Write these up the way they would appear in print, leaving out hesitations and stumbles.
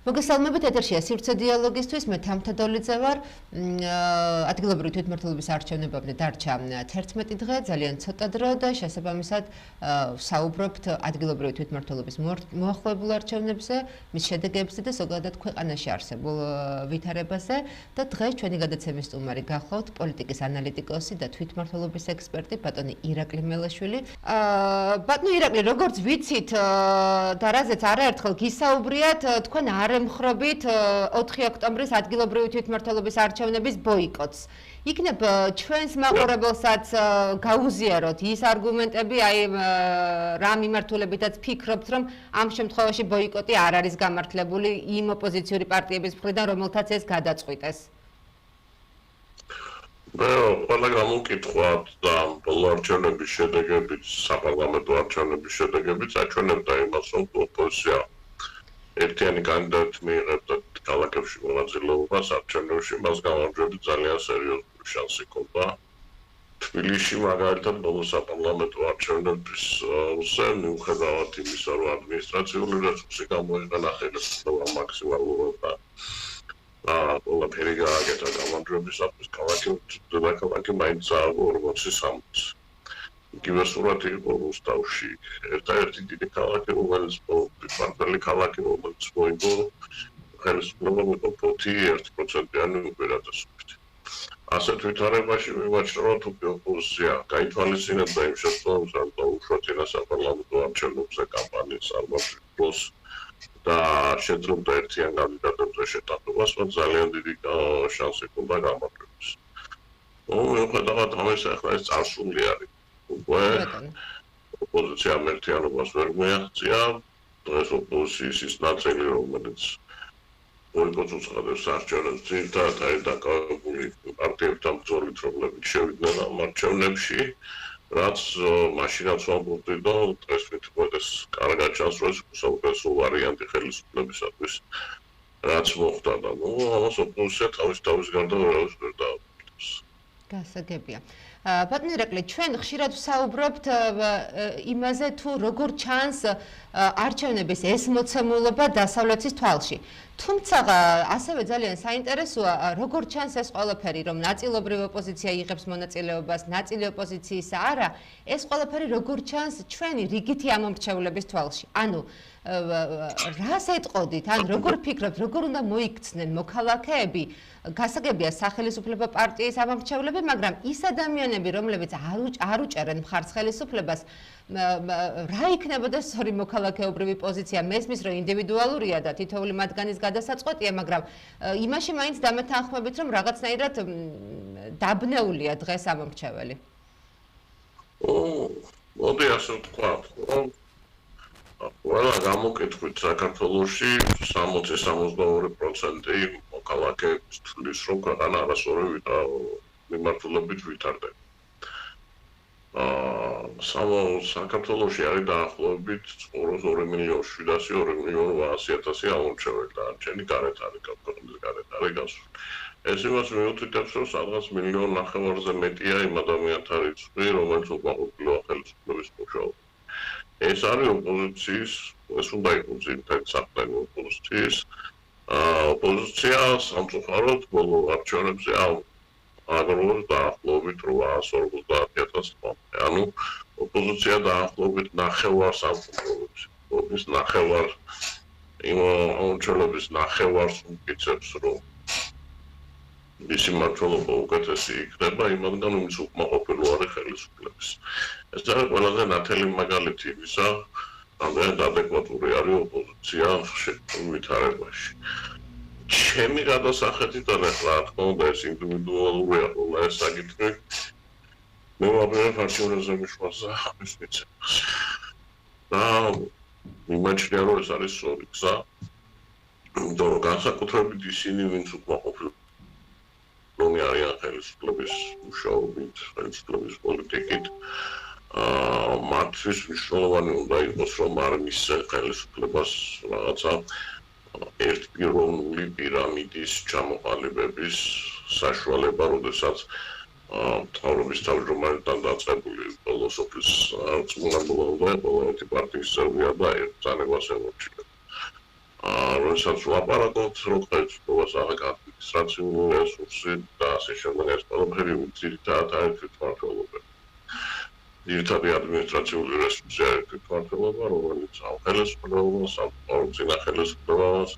მოგესალმებით ეთერშია სივრცე დიალოგისთვის მე თამთადოლიძე ვარ ადგილობრივი თვითმმართველობის არჩევნებამდე დარჩა 11 დღე ძალიან ცოტა დრო და შესაბამისად საუბრობთ ადგილობრივი თვითმმართველობის მოახლოებულ არჩევნებზე მის შედეგებზე და ზოგადად ქვეყანაში არსებულ ვითარებაზე და დღეს ჩვენი გადაცემის სტუმარი გახლავთ პოლიტიკის ანალიტიკოსი და თვითმმართველობის ექსპერტი ბატონი ირაკლი მელაშვილი ბატონი ირაკლი როგორც ვიცით და რაზეც არაერთხელ გისაუბრიათ თქვენ ემხრობით 4 ოქტომბრის ადგილობრივი თვითმმართველობის არჩევნების ბოიკოტს. იქნებ ჩვენს მაყურებელსაც გაუზიაროთ ის არგუმენტები, აი რა მიმართულებითაც ფიქრობთ, რომ ამ შემთხვევაში ბოიკოტი არ არის გამართლებული იმ ოპოზიციური პარტიების მხრიდან, რომელთაც ეს გადაწყვიტეს. ყველა გამოკითხვა და არჩევნების შედეგებით, საპარლამენტო არჩევნების შედეგებით აჩვენებდა იმას, რომ ოპოზიცია ერთიანი კანდიდატი მიიღებდა ქალაქებში მონაწილეობას არჩევნებში, მას გამარჯვებით ძალიან სერიოზული შანსი ჰქონდა. თბილისში მაგალითად ბოლო საპარლამენტო არჩევნებებზე მიუხედავად იმისა, რომ ადმინისტრაციული რესურსი გამოიყენა ხელისუფლება მაქსიმალურად და ყველაფერი გააკეთა გამარჯვებისათვის, ქალაქი მაინც ააგო 40-60. იგივე სურათი იყო რუსთავში. ერთადერთი დიდი ქალაქი, რომელიც პარტიული ქალაქი, რომელიც მოიგო ხელისუფლება იყო 1% უპირატესობით. ასეთ ვითარებაში მივაჩნია, რომ თუ ოპოზიცია გაითვალისწინებდა იმ შემთხვევაში, რომ უშუალოდ საპარლამენტო არჩევნებზე კამპანიის წარმატებას და შეძლებდა ერთიან კანდიდატებზე შეტანობას, მათ ძალიან დიდი შანსი ჰქონდა გამარჯვების. მიუხედავად ამისა, ახლა ეს წარსული არის. ოპოზიცია ერთიანობას ვერ მიაღწია, დღეს ოპოზიციის ის ნაწილი, რომელიც ბოიკოტს უწყობს არჩევნებს, ძირითადად არის დაკავებული პარტიებთან ბრძოლით, რომლებიც შევიდნენ ამ არჩევნებში, რაც მაშინაც ვამბობდი, რომ დღეს მithuqedes კარგად ჩანს, რომ ეს საუკეთესო ვარიანტი ხელისუფლებისათვის, რაც მოხდა და ამას ოპოზიცია თავის გარდა ვერავის ვერ დაუბრუნებს. გასაგებია. ბატონი ირაკლი, ჩვენ ხშირად ვსაუბრობთ იმაზე, თუ როგორ ჩანს არჩევნების ეს მოცემულობა დასავლეთის თვალში. თუმცა ასევე ძალიან საინტერესოა, როგორ ჩანს ეს ყველაფერი, რომ ნაწილობრივ ოპოზიცია იღებს მონაწილეობას, ნაწილი ოპოზიციის არა, ეს ყველაფერი როგორ ჩანს ჩვენი რიგითი ამომრჩევლების თვალში. ანუ რას ეტყოდით, ან როგორ ფიქრობთ, როგორ უნდა მოიქცნენ მოქალაქეები, გასაგებია სახელისუფლება პარტიის ამომრჩევლები, მაგრამ ის ადამიანები, რომლებიც არ უჭერენ მხარს ხელისუფლებას, რა იქნებოდა სწორი მოქალაქეობრივი პოზიცია? მესმის, რომ ინდივიდუალურია და თითოეული მათგანის გადასაწყვეტია, მაგრამ იმაში მაინც დამეთანხმებით, რომ რაღაცნაირად დაბნეულია დღეს ამომრჩეველი. მოდი ასე ვთქვათ, რომ ყველა გამოკითხვით საქართველოში 60-62% მოქალაქეების თვლის, რომ ქვეყანა არასწორი მიმართულებით ვითარდება. საქართველოში არის დაახლოებით 2.700.000 ამომრჩეველი და არჩენი გარეთ არის, ქვეყნის გარეთ არის გასული. ეს იმას მიუთითებს, რომ სადღაც 1.5 მილიონზე მეტია იმ ადამიანთა რიცხვი, რომელიც უკმაყოფილოა ხელისუფლების მუშაობით. ეს არის ოპოზიციის, ეს უნდა იყოს ძირითადი საყდარი ოპოზიციის. ოპოზიცია სამწუხაროდ ბოლო არჩევნებზე აგროვებს დაახლოებით 850,000 ხმამდე. ანუ ოპოზიცია დაახლოებით ნახევარს ამყოფობს. ოპოზიციის ნახევარ იმ ამომრჩევლების ნახევარს უკიცებს, რომ მისი მმართველობა უკეთესი იქნება იმათგან, ვინც უკმაყოფილო არის ხელისუფლების. ეს არის ყველაზე ნათელი მაგალითი იმისა, რამდენად ადეკვატური არის ოპოზიცია ვითარებაში. ჩემი გადასახედიდან ახლა რა თქმა უნდა ეს ინდივიდუალურია ყველა ეს საკითხი. მე ვაბერებ არჩევნებზე მიშვაზე ამის მიცემას. და მიმაჩნია, რომ ეს არის სწორი გზა. იმიტომ რომ განსაკუთრებით ისინი, ვინც უკმაყოფილო არიან ხელისუფლების მუშაობით, ხელისუფლების პოლიტიკით, მათთვის მნიშვნელოვანი უნდა იყოს, რომ არ მისცენ ხელისუფლებას რაღაცა ერთპიროვნული პირამიდის ჩამოყალიბების საშუალება, როდესაც მთავრობის თავმჯდომარეთან დაწყებული ბოლო სოფლის წმუნდაბოლოება, ერთი პარტიის წევრია და ერთ ძალებას ემორჩილება. როდესაც ვლაპარაკობთ, რომ ხელისუფლებას აღარ ადმინისტრაციული რესურსი და ასე შემდეგ ეს ყველაფერი ძირითადად არის თვითმმართველობა. ძირითადი ადმინისტრაციული რესურსი არის თვითმმართველობა, რომელიც ამ ხელისუფლებას, ამ წინა ხელისუფლებას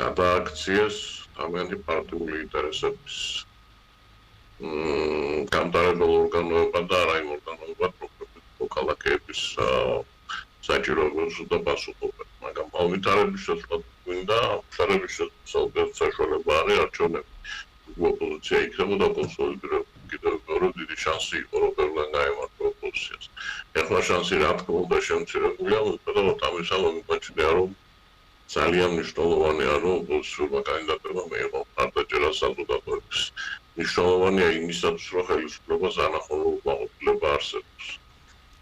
გადააქციეს თავიანთი პარტიული ინტერესების გამტარებელ ორგანოება და არა იმ ორგანოებად, რომლებიც მოქალაქეების საჭიროებებს უნდა პასუხობენ. მაგრამ აუდიტორების შესაძლებლად გვინდა, აუდიტორების შესაძლებლად საშუალება არის არჩევნები. ოპოზიცია იქნებოდა კონსოლიდირებული კიდევ მეორე დიდი შანსი იყო, რომ ბევრგან გაემართა ოპოზიციას. ეხლა შანსი რა თქმა უნდა შემცირებულია, უბრალოდ ამისალა მიმაჩნია, რომ ძალიან მნიშვნელოვანია, რომ ოპოზიციურმა კანდიდატებმა მიიღო მხარდაჭერა საზოგადოების. მნიშვნელოვანია იმისათვის, რომ ხელისუფლებას ანახონობა ყოფილება არსებობს.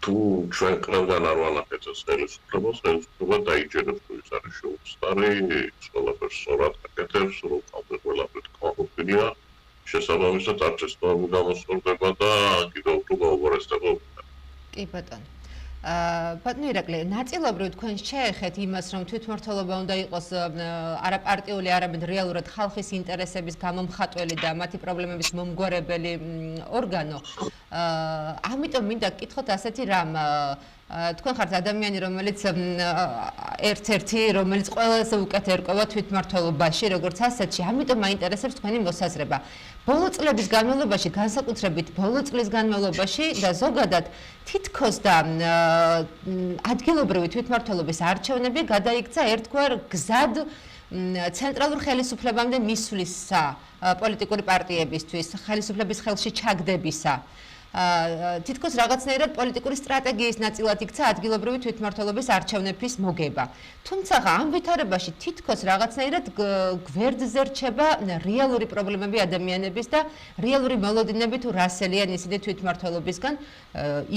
თუ ჩვენ ყველგან არ ვანახეთ ეს ხელისუფლება დაიჯერებს თუ ის არის შეუცდარი, ყველაფერს სწორად აკეთებს, რომ ყველაფერი კმაყოფილია, შესაბამისად არჩევნები გამოსწორდება და კიდევ უფრო გაუმჯობესდება. კი ბატონო. ბატონო ირაკლი, ნაწილობრივ თქვენ შეეხეთ იმას, რომ თვითმმართველობა უნდა იყოს არაპარტიული, არამედ რეალურად ხალხის ინტერესების გამომხატველი და მათი პრობლემების მომგვარებელი ორგანო. ამიტომ მინდა გკითხოთ ასეთი რამ. თქვენ ხართ ადამიანი, რომელიც ერთ-ერთი, რომელიც ყველაზე უკეთ ერკვევა თვითმმართველობაში, როგორც ასეთში, ამიტომ მაინტერესებს თქვენი მოსაზრება. ბოლო წლების განმავლობაში, განსაკუთრებით ბოლო წლის განმავლობაში და ზოგადად თითქოს და ადგილობრივი თვითმმართველობის არჩევნები გადაიქცა ერთგვარ გზად ცენტრალურ ხელისუფლებამდე მისვლისა პოლიტიკური პარტიებისთვის, ხელისუფლების ხელში ჩაგდებისა. თითქოს რაღაცნაირად პოლიტიკური სტრატეგიის ნაწილად იქცა ადგილობრივი თვითმმართველობის არჩევნების მოგება. თუმცა ამ ვითარებაში თითქოს რაღაცნაირად გვერდზე რჩება რეალური პრობლემები ადამიანების და რეალური მოლოდინები თუ რასელიან ისინი თვითმმართველობისგან,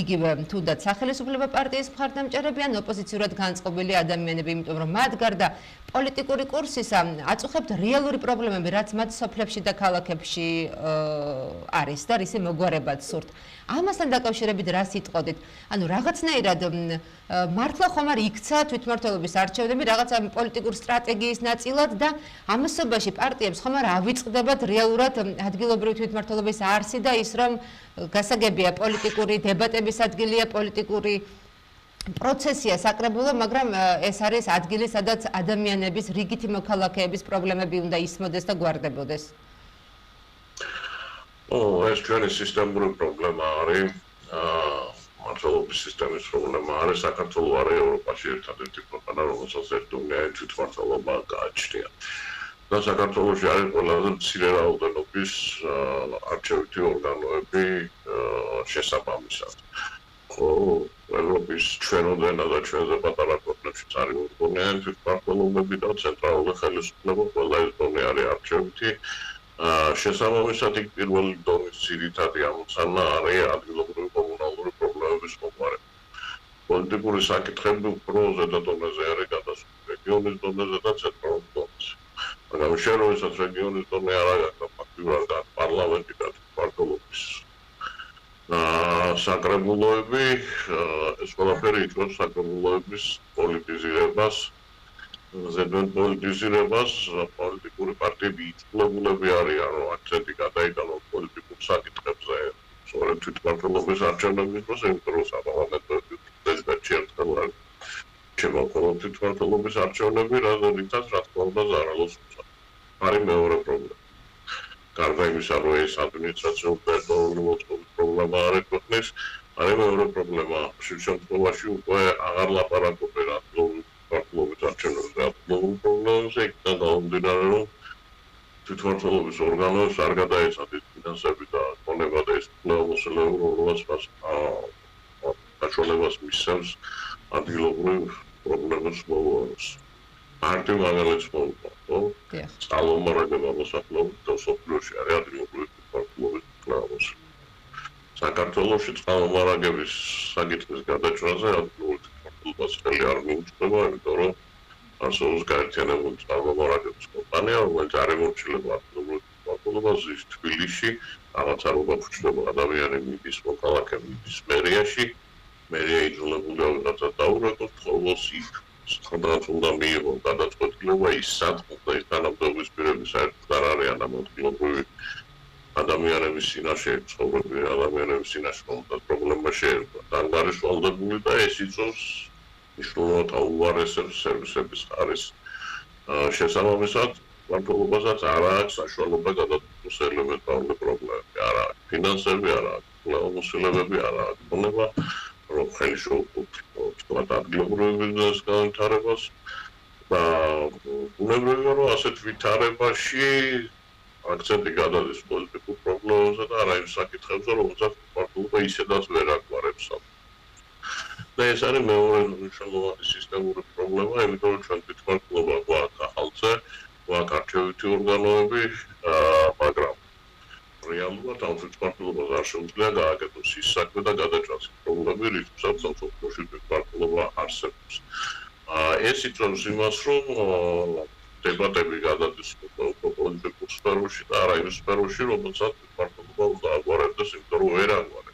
იგივე თუნდაც სახელმწიფო პარტიის მხარდამჭერები ან ოპოზიციურად განწყობილი ადამიანები, იმიტომ რომ მათ გარდა პოლიტიკური კურსისა აწუხებთ რეალური პრობლემები, რაც მათ სოფლებში და ქალაქებში არის და რისი მოგვარებად სურთ. ამასთან დაკავშირებით რა სიტყოდით? ანუ რაღაცნაირად მართლა ხომ არ იქცა თვითმმართველობის არჩევნები რაღაცა პოლიტიკური სტრატეგიის ნაწილად და ამასობაში პარტიებს ხომ არ ავიწყდებათ რეალურად ადგილობრივი თვითმმართველობის არსი და ის რომ გასაგებია პოლიტიკური დებატების ადგილია, პოლიტიკური პროცესია საკრებულო, მაგრამ ეს არის ადგილი, სადაც ადამიანების, რიგითი მოქალაქეების პრობლემები უნდა ისმოდეს და გვარდებოდეს. ეს ჩვენი სისტემური პრობლემა არის, მართლობის სისტემის პრობლემა არის, საქართველოს არის ევროპაში ერთადერთი ქვეყანა, რომელსაც ერთდღიანი თვითმმართველობა გააჩნია. და საქართველოში არის ყველაზე მცირე რაოდენობის არჩევითი ორგანოები შესაბამისად. ევროპის ჩვენოდენა და ჩვენზე პატარა ქვეყნებშიც არის ორგანოები თვითმმართველობები და ცენტრალური ხელისუფლება ყველა ეს დონე არის არჩევითი. შესაბამისად იქ პირველი დონის ძირითადი ამოცანა არის ადგილობრივი კომუნალური პრობლემების მოგვარება. პოლიტიკური საკითხები უფრო ზედა დონეზე არის გადასული რეგიონის დონეზე და ცენტრალურ დონეზე. მაგრამ შენ როდესაც რეგიონის დონე არ აქვს და ფაქტიურად პარლამენტი და თვითმმართველობის საკრებულოები, ეს ყველაფერი იწვევს საკრებულოების პოლიტიზირებას. ზედმეტ პოლიტიზირებას პოლიტიკური პარტიები იწვლებულები არიან, რომ აქცენტი გადაიტანონ პოლიტიკურ საკითხებზე, სწორედ თვითმმართველობის არჩევნების დროს, იმიტომ რომ საპარლამენტოები პრეზიდენტი ერთხელ არის შემოყოლოთ თვითმმართველობის არჩევნები, რაზედაც რა თქმა უნდა ზარალოს უწევს. არის მეორე პრობლემა. გარდა იმისა, რომ ეს ადმინისტრაციული პერსონალური მოწყობის პრობლემა არის ქვეყნის, არის მეორე პრობლემა. შემთხვევაში უკვე აღარ ლაპარაკობენ თვითმმართველობის არჩევნებზე, ადგილობრივ პრობლემებზე, იქიდან გამომდინარე, რომ თვითმმართველობის ორგანოებს არ გადაეცათ ის ფინანსები და ქონება და ის მოსელები, რომელსაც საშუალებას მისცემს ადგილობრივ პრობლემებს მოვუაროს. მარტივ მაგალითს მოვუყავ, ხო? წყალმომარაგება მოსახლეობის და სოფლიოში არის ადგილობრივი თვითმმართველობის პრობლემები. საქართველოში წყალმომარაგების საკითხის გადაჭრაზე ადგილობრივი თვითმმართველობას ხელი არ მიუჭდება, იმიტომ რომ არსებობს გაერთიანებული წყალმომარაგების კომპანია, რომელიც არ ემორჩილება ადგილობრივ თვითმმართველობას ის თბილისში, რაღაცა რო გაგვჩნდება ადამიანი მიდის მოქალაქე მიდის მერიაში, მერია იძულებულია ვიღაცა დაურეკოს, ხოლოს იქ ხანდახან უნდა მიიღო გადაწყვეტილება ის სათქმელს და ის თანამდებობის პირები საერთოდ არ არიან ამ ადგილობრივი ადამიანების წინაშე, ცხოვრებრივი ადამიანების წინაშე რომელთა პრობლემა შეერგვა. დანგარიშვალდებული და ეს იწვევს მნიშვნელოვნად აუარესებს სერვისების ხარისხს. შესაბამისად, მმართველობასაც არ აქვს საშუალება გადაწყვეტოს ელემენტარული პრობლემები, არ აქვს ფინანსები, არ აქვს უმოსილებები, არ აქვს მონება, რომ ხელი შეუწყო ადგილობრივი ბიზნესის განვითარებას და ბუნებრივია, რომ ასეთ ვითარებაში აქცენტი გადადის პოლიტიკურ პრობლემებზე და არა იმ საკითხებზე, რომელსაც მმართველობა ისედაც ვერ აგვარებს. და ეს არის მეორე მნიშვნელოვანი სისტემური პრობლემა, იმიტომ რომ ჩვენ თვითმმართველობა გვაქვს ახალწე, გვაქვს არჩევითი ორგანოები, მაგრამ რეალურად ამ თვითმმართველობას არ შეუძლია გააკეთოს ის საქმე და გადაჭრას პრობლემები, რითაც სახელმწიფოში თვითმმართველობა არსებობს. ეს იწვევს იმას, რომ დებატები გადადის პოლიტიკურ სფეროში და არა იმ სფეროში, რომელსაც თვითმმართველობა უნდა აგვარებდეს, იმიტომ რომ ვერ აგვარებს.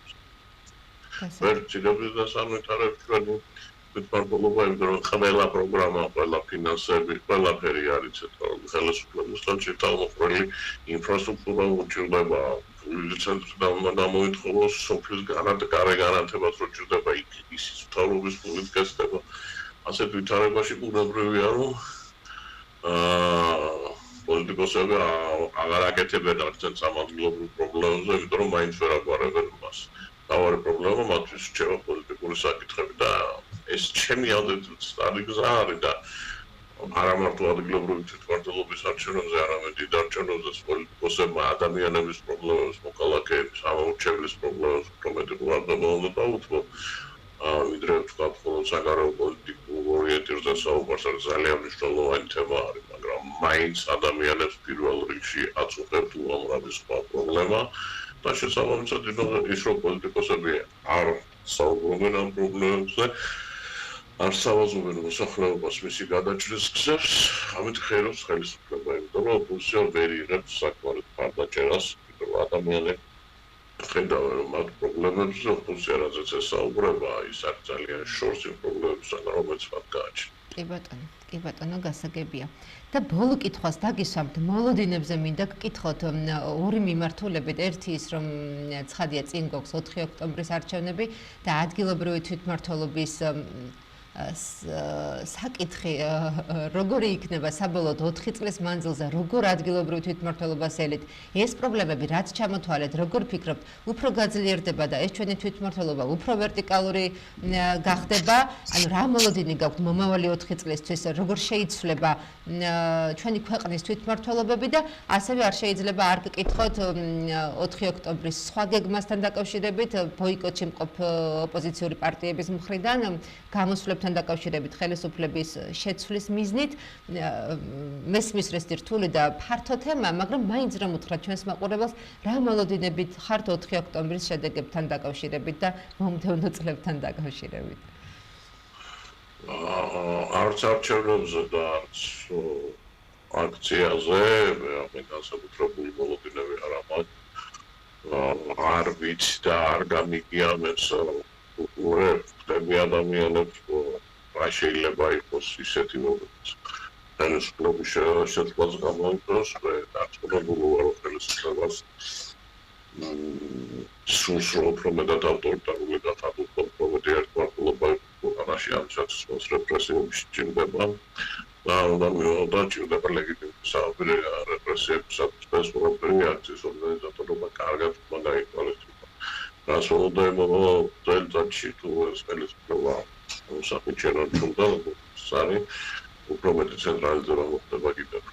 ვერ ცდილობს და სამვითარებს ჩვენი თვითმმართველობა, იმიტომ რომ ყველა პროგრამა, ყველა ფინანსები, ყველაფერი არის ხელისუფლების ხელში თავმოყრილი ინფრასტრუქტურა უჭირდება, ცენტრში გამოითხოვოს სოფლის გარე განათებას, რო ჭირდება ის მთავრობის ფულით გასდება. ასეთ ვითარებაში ბუნებრივია, რომ პოლიტიკოსები აღარ აკეთებენ აქცენტს ამ ადგილობრივ პრობლემებზე, იმიტომ რომ მაინც ვერ აგვარებენ მას. თავარი პრობლემა მათთვის რჩება პოლიტიკური საკითხები და ეს ჩემი აზრით სწორი გზა არის და არა მარტო ადგილობრივი თვითმმართველობის არჩევნებზე, არამედ დარჩენილზეც პოლიტიკოსებმა ადამიანების პრობლემებს, მოქალაქეების, ამორჩევლის პრობლემებს უფრო მეტი ყურადღება უნდა დაუთმო. ვიდრე ვთქვათ, მხოლოდ საგარეო პოლიტიკურ ორიენტირებაზე საუბარს არის ძალიან მნიშვნელოვანი თემა არის, მაგრამ მაინც ადამიანებს პირველ რიგში აწუხებთ უამრავი სხვა პრობლემა. და შესაბამისად ის რომ პოლიტიკოსები არ საუბრობენ ამ პრობლემებზე, არ სავაზობენ მოსახლეობას მისი გადაჭრის გზებს, ამით ხერობს ხელისუფლება, იმიტომ რომ ოპოზიცია ვერ იღებს საკმაოდ მხარდაჭერას, იმიტომ რომ ადამიანები ხედავენ, რომ მათ პრობლემებზე ოპოზიცია რაზეც ესაუბრება, ის არის ძალიან შორს იმ პრობლემებისგან, რომელიც მათ გააჩნია. კი ბატონო, გასაგებია. და ბოლო კითხვას დაგისვამთ, მოლოდინებზე მინდა გკითხოთ ორი მიმართულებით, ერთი ის რომ ცხადია წინ გვაქვს 4 ოქტომბრის არჩევნები და ადგილობრივი თვითმმართველობის საკითხი როგორი იქნება საბოლოოდ 4 წლის მანძილზე, როგორ ადგილობრივი თვითმმართველობას ელით, ეს პრობლემები რაც ჩამოთვალეთ, როგორ ფიქრობთ, უფრო გაძლიერდება და ეს ჩვენი თვითმმართველობა უფრო ვერტიკალური გახდება, ანუ რა მოლოდინი გაქვთ მომავალი 4 წლისთვის, როგორ შეიცვლება ჩვენი ქვეყნის თვითმმართველობები და ასევე არ შეიძლება არ გკითხოთ 4 ოქტომბრის სხვა გეგმასთან დაკავშირებით, ბოიკოტში მყოფ ოპოზიციური პარტიების მხრიდან გამოსვლებთან დაკავშირებით ხელისუფლების შეცვლის მიზნით, მესმის რესტი რთული და ფართო თემა, მაგრამ მაინც რომ უთხრათ ჩვენს მაყურებელს, რა მოლოდინებით ხართ 4 ოქტომბრის შედეგებთან დაკავშირებით და მომდევნო წლებთან დაკავშირებით? არც არჩევნებზე და არც აქციაზე მე განსაკუთრებული მოლოდინები არ მაქვს. არ ვიცი და არ გამიგია მეც ხდები ადამიანებს, რა შეიძლება იყოს ისეთი მომენტი. ხელისუფლების შეცვლას გამოიწვევს, დარწმუნებული ვარ, რომ ხელისუფლებას სულს უფრო მეტად ავტორიტარული და უფრო მეტი ერთმანეთობა ქვეყანაში ამცაც რეპრესიები სჭირდება და უნდა მივიღოთ ჭირდება ლეგიტიმური საუბარი რეპრესიების სპეციფიკური რეაქციის ორგანიზატორობა კარგად მაგაითვალისწინებთ. Rasolodajmo წელწადში თუ ეს ხელისუფლება საკუთრებად ჩუმდა სარი უბრალოდ ცენტრალიზება მოხდება კიდევ.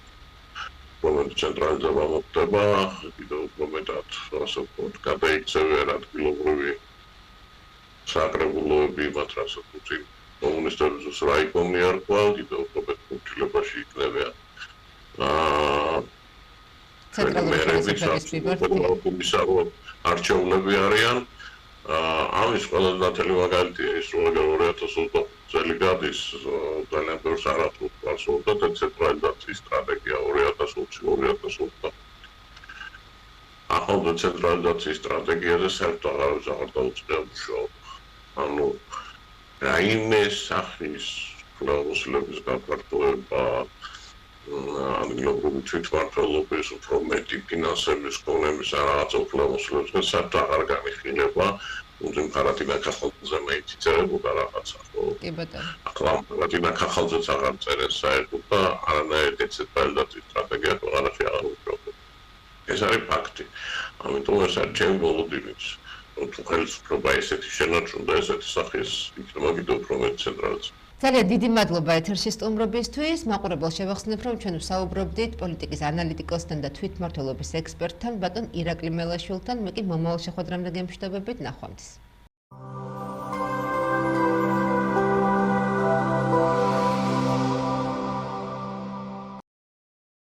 უბრალოდ ცენტრალიზება მოხდება კიდევ უბრალოდ ასე ვთქვათ გადაიქცევენ ადგილობრივი საკრებულოები მათ რასაც უწინ კომუნისტების რაიკომი არ ყვა კიდევ უბრალოდ ფუნქციონირებაში იქნებიან. ცენტრალიზების არჩევნები არიან. ამის ყველა ნათელი მაგალითია ის რომ 2020 წელი გადის ძალიან ბევრს არაფერს და დეცენტრალიზაციის სტრატეგია 2020-2020. ახალ დეცენტრალიზაციის სტრატეგიაზე საერთოდ აღარ დაუწყია მუშაობა. ანუ რაიმე სახის უფლებების გაფართოება, ადგილობრივი თვითმმართველობის უფრო მეტი ფინანსების კონემის რაღაც უფლებების საერთოდ აღარ განიხილება. Uzim karatina kakhalze meititserebოდა რაღაცა, ხო? კი ბატონო. ახლა კaratina kakhalzეც აღარ წერენ საერთოდ და არანაირი დეცენტრალიზაციის სტრატეგია ქვეყანაში აღარ უჭირდება. ეს არის ფაქტი. ამიტომ ეს არის ჩემი ბოლო დილიც. თუ ხელისუფლება ესეთი შენარჩუნდა, ესეთი სახის იქნება კიდევ უფრო მეტი ცენტრალიზაცია. ძალიან დიდი მადლობა ეთერში სტუმრობისთვის. მაყურებელს შევახსენებ, რომ ჩვენ ვსაუბრობდით პოლიტიკის ანალიტიკოსთან და თვითმმართველობის ექსპერტთან, ბატონ ირაკლი მელაშვილთან. მე კი მომავალ შეხვედრამდე გემშვიდობებით, ნახვამდის.